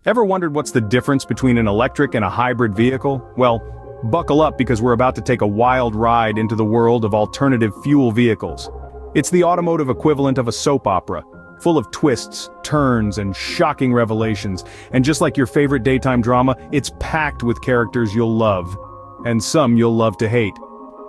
Ever wondered what's the difference between an electric and a hybrid vehicle? Well, buckle up because we're about to take a wild ride into the world of alternative fuel vehicles. It's the automotive equivalent of a soap opera, full of twists, turns, and shocking revelations. And just like your favorite daytime drama, it's packed with characters you'll love. And some you'll love to hate.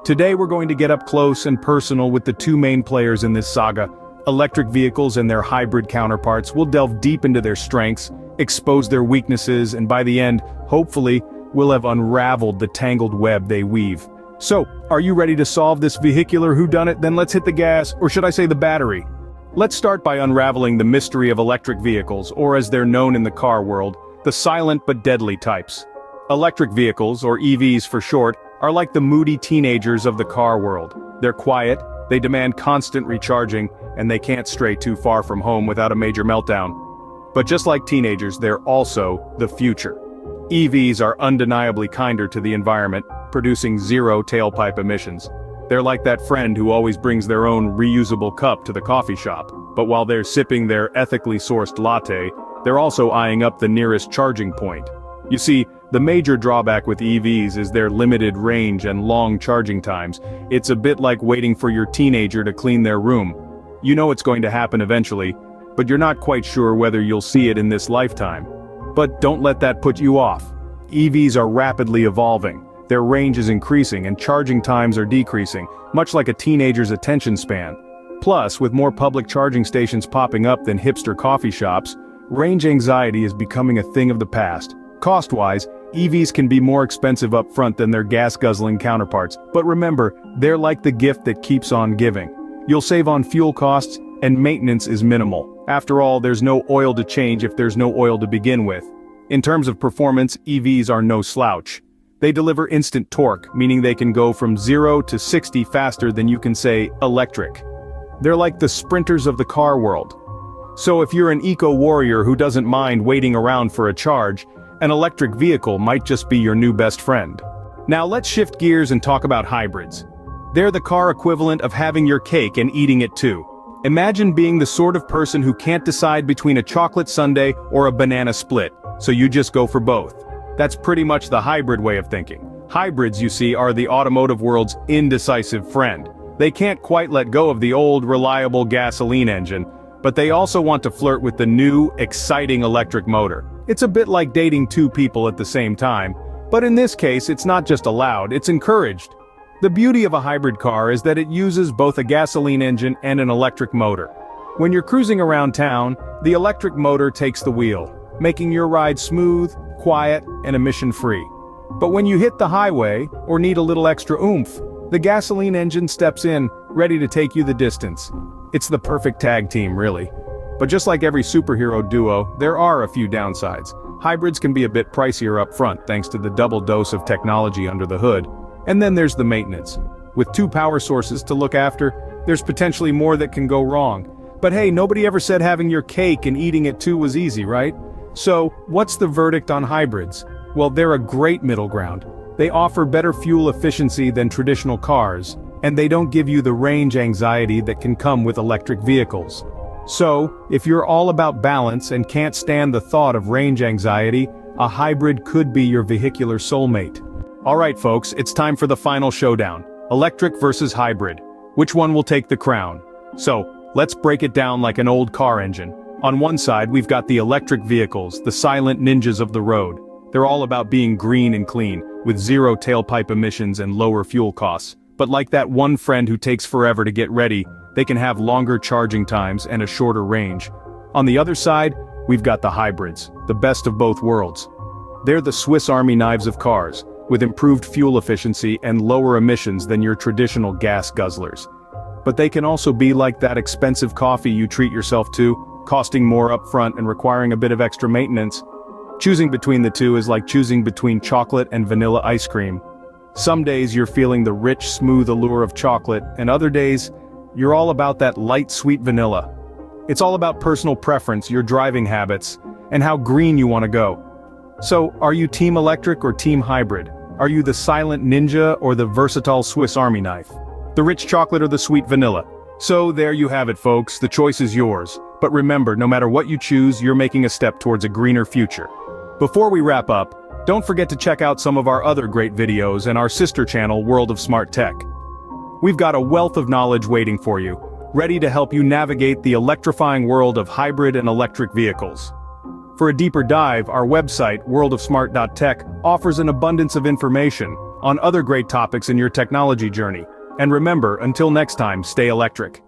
Today we're going to get up close and personal with the two main players in this saga. Electric vehicles and their hybrid counterparts. We'll delve deep into their strengths, expose their weaknesses, and by the end, hopefully, we'll have unraveled the tangled web they weave. So, are you ready to solve this vehicular whodunit? Then let's hit the gas, or should I say the battery. Let's start by unraveling the mystery of electric vehicles, or as they're known in the car world, the silent but deadly types. Electric vehicles, or EVs for short, are like the moody teenagers of the car world. They're quiet, they demand constant recharging, and they can't stray too far from home without a major meltdown. But just like teenagers, they're also the future. EVs are undeniably kinder to the environment, producing zero tailpipe emissions. They're like that friend who always brings their own reusable cup to the coffee shop, but while they're sipping their ethically sourced latte, they're also eyeing up the nearest charging point. You see, the major drawback with EVs is their limited range and long charging times. It's a bit like waiting for your teenager to clean their room. You know it's going to happen eventually, but you're not quite sure whether you'll see it in this lifetime. But don't let that put you off. EVs are rapidly evolving, their range is increasing and charging times are decreasing, much like a teenager's attention span. Plus, with more public charging stations popping up than hipster coffee shops, range anxiety is becoming a thing of the past. Cost-wise, EVs can be more expensive up front than their gas-guzzling counterparts, but remember, they're like the gift that keeps on giving. You'll save on fuel costs, and maintenance is minimal. After all, there's no oil to change if there's no oil to begin with. In terms of performance, EVs are no slouch. They deliver instant torque, meaning they can go from 0 to 60 faster than you can say electric. They're like the sprinters of the car world. So if you're an eco-warrior who doesn't mind waiting around for a charge, an electric vehicle might just be your new best friend. Now let's shift gears and talk about hybrids. They're the car equivalent of having your cake and eating it too. Imagine being the sort of person who can't decide between a chocolate sundae or a banana split, so you just go for both. That's pretty much the hybrid way of thinking. Hybrids, you see, are the automotive world's indecisive friend. They can't quite let go of the old, reliable gasoline engine, but they also want to flirt with the new, exciting electric motor. It's a bit like dating two people at the same time, but in this case it's not just allowed, it's encouraged. The beauty of a hybrid car is that it uses both a gasoline engine and an electric motor. When you're cruising around town, the electric motor takes the wheel, making your ride smooth, quiet, and emission-free. But when you hit the highway, or need a little extra oomph, the gasoline engine steps in, ready to take you the distance. It's the perfect tag team, really. But just like every superhero duo, there are a few downsides. Hybrids can be a bit pricier up front thanks to the double dose of technology under the hood. And then there's the maintenance. With two power sources to look after, there's potentially more that can go wrong. But hey, nobody ever said having your cake and eating it too was easy, right? So, what's the verdict on hybrids? Well, they're a great middle ground. They offer better fuel efficiency than traditional cars, and they don't give you the range anxiety that can come with electric vehicles. So, if you're all about balance and can't stand the thought of range anxiety, a hybrid could be your vehicular soulmate. Alright folks, it's time for the final showdown. Electric versus hybrid. Which one will take the crown? So, let's break it down like an old car engine. On one side we've got the electric vehicles, the silent ninjas of the road. They're all about being green and clean, with zero tailpipe emissions and lower fuel costs. But like that one friend who takes forever to get ready, they can have longer charging times and a shorter range. On the other side, we've got the hybrids, the best of both worlds. They're the Swiss Army knives of cars, with improved fuel efficiency and lower emissions than your traditional gas guzzlers. But they can also be like that expensive coffee you treat yourself to, costing more upfront and requiring a bit of extra maintenance. Choosing between the two is like choosing between chocolate and vanilla ice cream. Some days you're feeling the rich, smooth allure of chocolate, and other days, you're all about that light, sweet vanilla. It's all about personal preference, your driving habits, and how green you want to go. So, are you team electric or team hybrid? Are you the silent ninja or the versatile Swiss Army knife? The rich chocolate or the sweet vanilla? So there you have it folks, the choice is yours. But remember, no matter what you choose, you're making a step towards a greener future. Before we wrap up, don't forget to check out some of our other great videos and our sister channel, World of Smart Tech. We've got a wealth of knowledge waiting for you, ready to help you navigate the electrifying world of hybrid and electric vehicles. For a deeper dive, our website, worldofsmart.tech, offers an abundance of information on other great topics in your technology journey. And remember, until next time, stay electric.